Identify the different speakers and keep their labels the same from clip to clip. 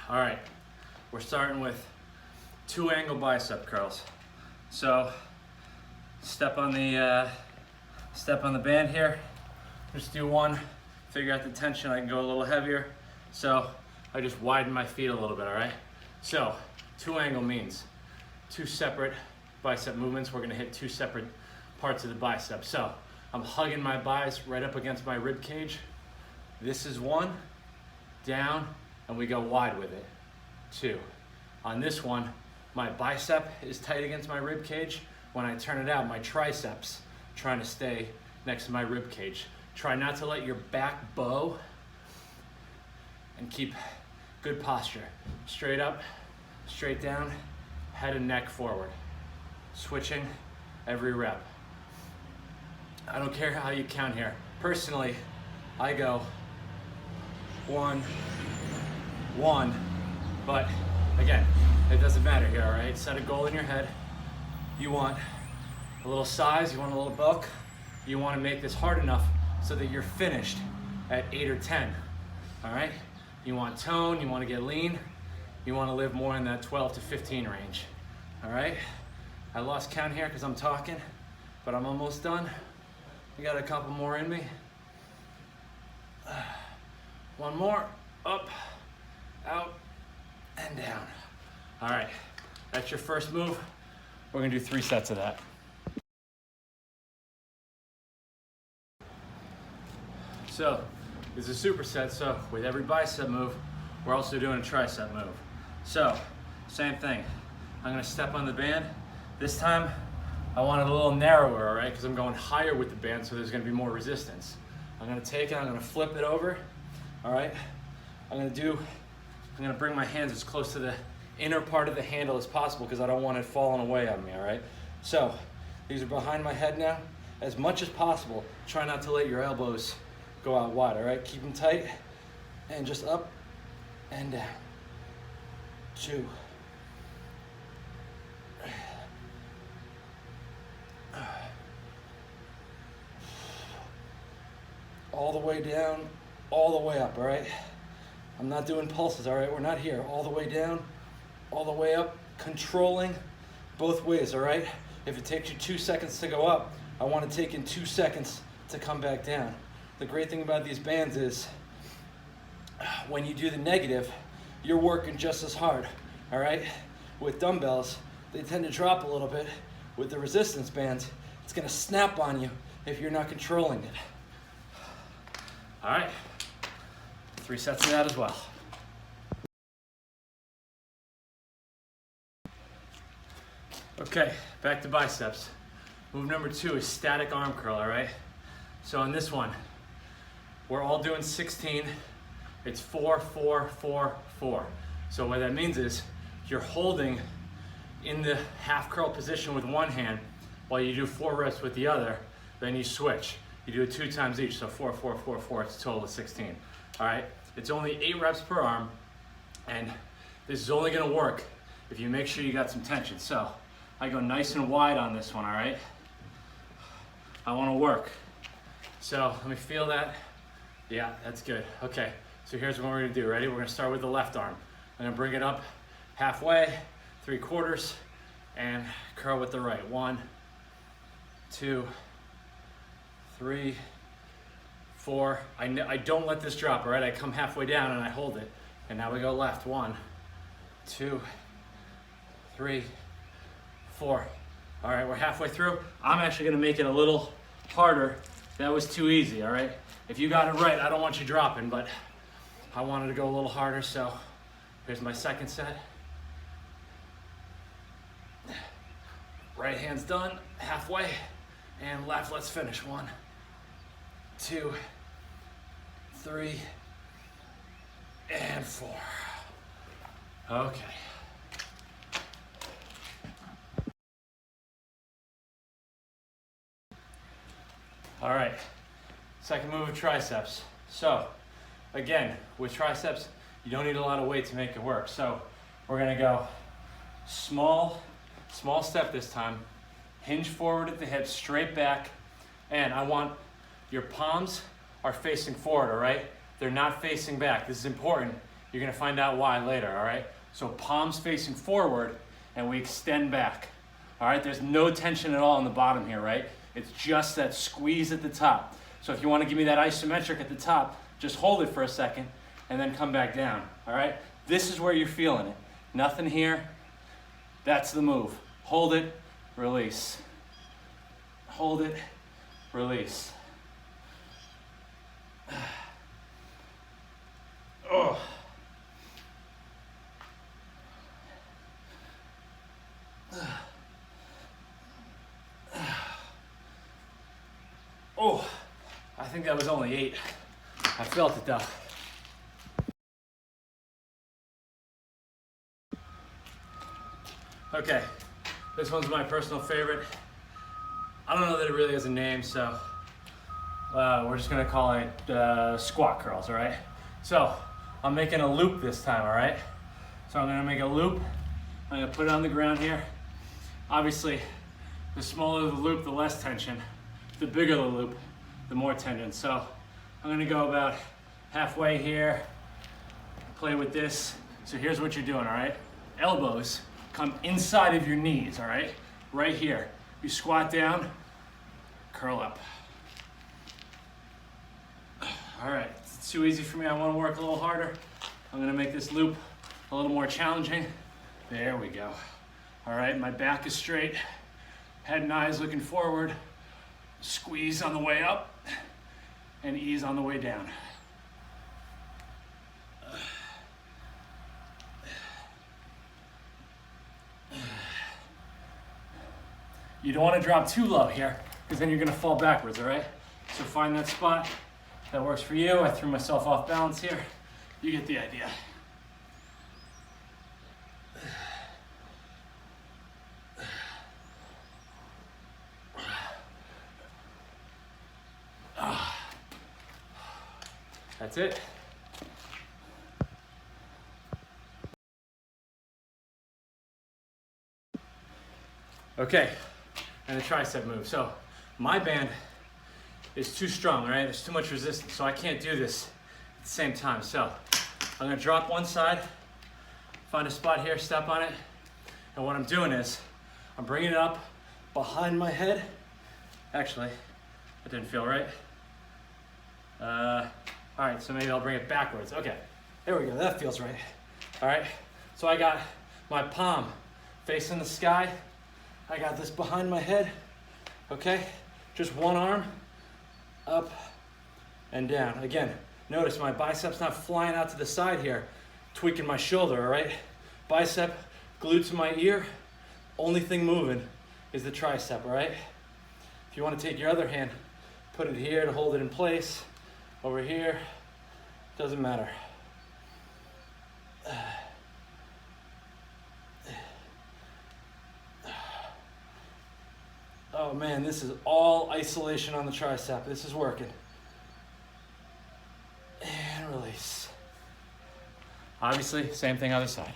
Speaker 1: All right, we're starting with 2 angle bicep curls. So step on the band here. Just do one. Figure out the tension. I can go a little heavier. So I just widen my feet a little bit. All right. So 2 angle means 2 separate bicep movements. We're gonna hit 2 separate parts of the bicep. So I'm hugging my biceps right up against my rib cage. This is 1, down, and we go wide with it. 2. On this one, my bicep is tight against my rib cage. When I turn it out, my triceps trying to stay next to my rib cage. Try not to let your back bow and keep good posture. Straight up, straight down, head and neck forward. Switching every rep. I don't care how you count here. Personally, I go 1, 1, but again, it doesn't matter here, all right? Set a goal in your head. You want a little size, you want a little bulk. You want to make this hard enough so that you're finished at 8 or 10, all right? You want tone, you want to get lean, you want to live more in that 12 to 15 range, all right? I lost count here because I'm talking, but I'm almost done. I got a couple more in me. 1 more, up, out, and down. All right, that's your first move. We're gonna do 3 sets of that. So, this is a superset, so with every bicep move, we're also doing a tricep move. So, same thing. I'm gonna step on the band. This time, I want it a little narrower, all right? Because I'm going higher with the band, so there's gonna be more resistance. I'm gonna take it, I'm gonna flip it over, all right? I'm gonna bring my hands as close to the inner part of the handle as possible because I don't want it falling away on me, all right? So, these are behind my head now. As much as possible, try not to let your elbows go out wide, all right? Keep them tight and just up and down. 2. All the way down, all the way up, all right? I'm not doing pulses, all right? We're not here. All the way down, all the way up, controlling both ways, all right? If it takes you 2 seconds to go up, I want to take in 2 seconds to come back down. The great thing about these bands is when you do the negative, you're working just as hard, all right? With dumbbells, they tend to drop a little bit. With the resistance bands, it's gonna snap on you if you're not controlling it. All right, 3 sets of that as well. Okay, back to biceps. Move number 2 is static arm curl, all right? So on this one, we're all doing 16. It's 4, 4, 4, 4. So what that means is you're holding in the half curl position with one hand while you do 4 reps with the other, then you switch. You do it 2 times each, so 4, 4, 4, 4, it's a total of 16. All right, it's only 8 reps per arm, and this is only gonna work if you make sure you got some tension. So I go nice and wide on this one, all right? I wanna work. So let me feel that. Yeah, that's good. Okay, so here's what we're gonna do. Ready? We're gonna start with the left arm. I'm gonna bring it up halfway, 3/4, and curl with the right. 1, 2, 3, 4. I don't let this drop, all right? I come halfway down and I hold it. And now we go left. 1, 2, 3, 4. All right, we're halfway through. I'm actually gonna make it a little harder. That was too easy, all right? If you got it right, I don't want you dropping, but I wanted to go a little harder, so here's my second set. Right hand's done, halfway, and left, let's finish. 1, 2, 3, and 4. Okay. All right, second move of triceps. So, again, with triceps, you don't need a lot of weight to make it work. So, we're gonna go small step this time, hinge forward at the hips, straight back, and I want your palms are facing forward, all right? They're not facing back. This is important. You're gonna find out why later, all right? So palms facing forward and we extend back. All right, there's no tension at all in the bottom here, right? It's just that squeeze at the top. So if you wanna give me that isometric at the top, just hold it for a second and then come back down, all right? This is where you're feeling it. Nothing here, that's the move. Hold it, release. Hold it, release. Oh. Oh, I think that was only 8. I felt it though. Okay, this one's my personal favorite. I don't know that it really has a name, so we're just gonna call it squat curls, all right? So, I'm making a loop this time, all right? So I'm gonna make a loop. I'm gonna put it on the ground here. Obviously, the smaller the loop, the less tension. The bigger the loop, the more tension. So I'm gonna go about halfway here, play with this. So here's what you're doing, all right? Elbows come inside of your knees, all right? Right here. You squat down, curl up. All right, it's too easy for me. I wanna work a little harder. I'm gonna make this loop a little more challenging. There we go. All right, my back is straight, head and eyes looking forward. Squeeze on the way up and ease on the way down. You don't want to drop too low here because then you're going to fall backwards, all right? So find that spot that works for you. I threw myself off balance here. You get the idea. That's it. Okay, and the tricep move. So my band is too strong, right? There's too much resistance, so I can't do this at the same time. So I'm gonna drop one side, find a spot here, step on it, and what I'm doing is I'm bringing it up behind my head. Actually, that didn't feel right. All right, so maybe I'll bring it backwards. Okay, there we go, that feels right. All right, so I got my palm facing the sky. I got this behind my head, okay? Just one arm, up and down. Again, notice my bicep's not flying out to the side here, tweaking my shoulder, all right? Bicep glued to my ear, only thing moving is the tricep, all right? If you wanna take your other hand, put it here to hold it in place, over here, doesn't matter. Oh man, this is all isolation on the tricep. This is working. And release. Obviously, same thing other side.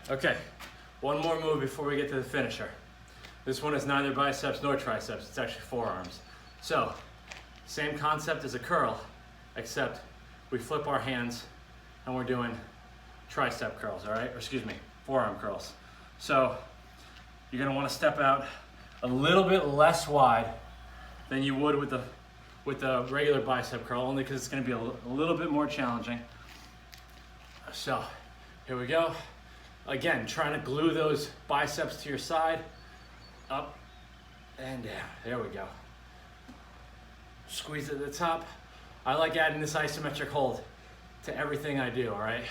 Speaker 1: Okay, one more move before we get to the finisher. This one is neither biceps nor triceps, it's actually forearms. So, same concept as a curl, except we flip our hands and we're doing tricep curls, all right? Or excuse me, forearm curls. So, you're gonna wanna step out a little bit less wide than you would with the regular bicep curl, only because it's gonna be a little bit more challenging. So, here we go. Again, trying to glue those biceps to your side. Up and down. There we go. Squeeze at the top. I like adding this isometric hold to everything I do, all right?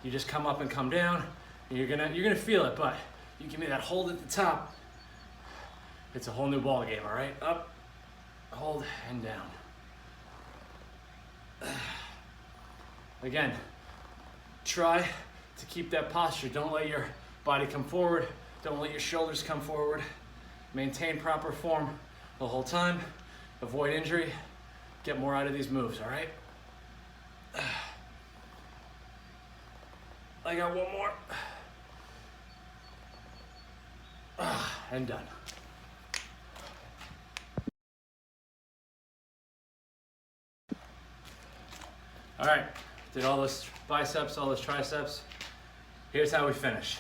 Speaker 1: You just come up and come down, and you're gonna feel it, but you give me that hold at the top. It's a whole new ball game, all right? Up, hold, and down. Again, try to keep that posture. Don't let your body come forward. Don't let your shoulders come forward. Maintain proper form the whole time. Avoid injury. Get more out of these moves, all right? I got one more. And done. All right, did all those biceps, all those triceps. Here's how we finish.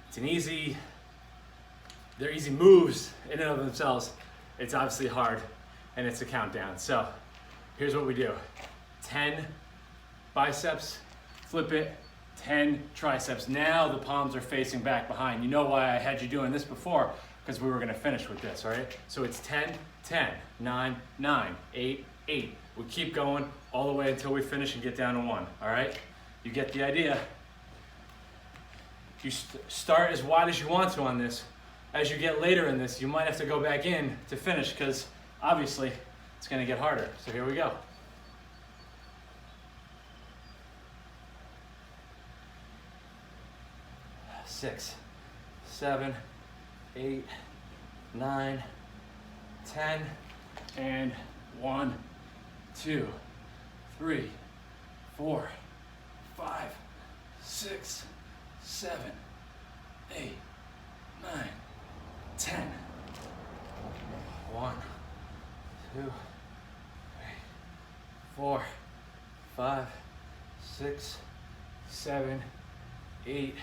Speaker 1: It's they're easy moves in and of themselves. It's obviously hard, and it's a countdown. So here's what we do. 10 biceps, flip it, 10 triceps. Now the palms are facing back behind. You know why I had you doing this before? Because we were gonna finish with this, all right? So it's 10, 10, 9, 9, 8, 8. We keep going all the way until we finish and get down to 1, all right? You get the idea. You start as wide as you want to on this. As you get later in this, you might have to go back in to finish because obviously it's gonna get harder. So here we go. 6, 7, 8, 9, 10, and 1, 2, 3, 4, 5, 6, 7, 8, 9, 10. 1, 2, 3, 4, 5, 6, 7, 8,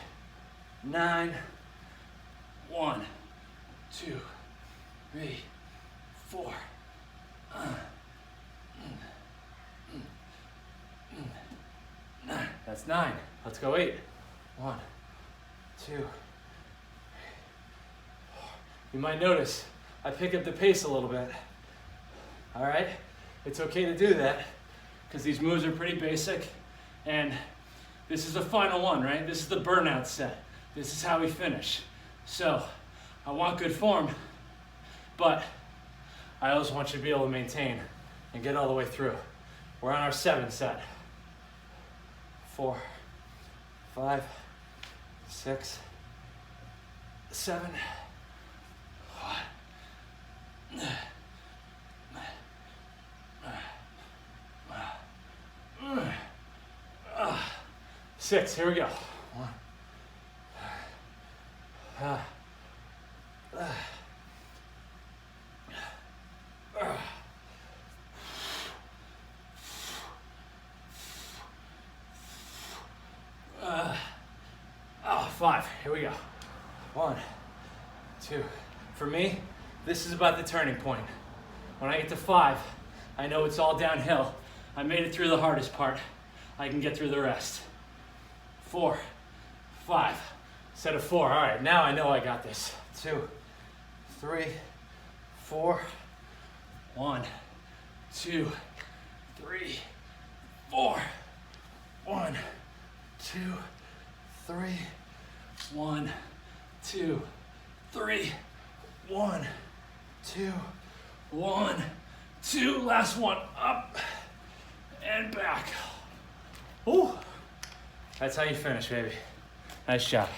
Speaker 1: 9. 1, 2, 3, 4. 9. That's 9. Let's go 8. 1, 2, 3, 4. You might notice I pick up the pace a little bit. All right? It's okay to do that because these moves are pretty basic, and this is the final one, right? This is the burnout set. This is how we finish. So I want good form, but I also want you to be able to maintain and get all the way through. We're on our 7 set. 4, 5, 6, 7. 6. Here we go. 1. 5. Here we go. 1, 2. For me, this is about the turning point. When I get to 5, I know it's all downhill. I made it through the hardest part. I can get through the rest. 4, 5. Set of 4. All right, now I know I got this. 2, 3, 4. 1, 2, 3, 4. 1, 2, 3. 1, 2, 3. 1, 2, 1, 2. Last one. Up and back. Ooh. That's how you finish, baby. Nice job.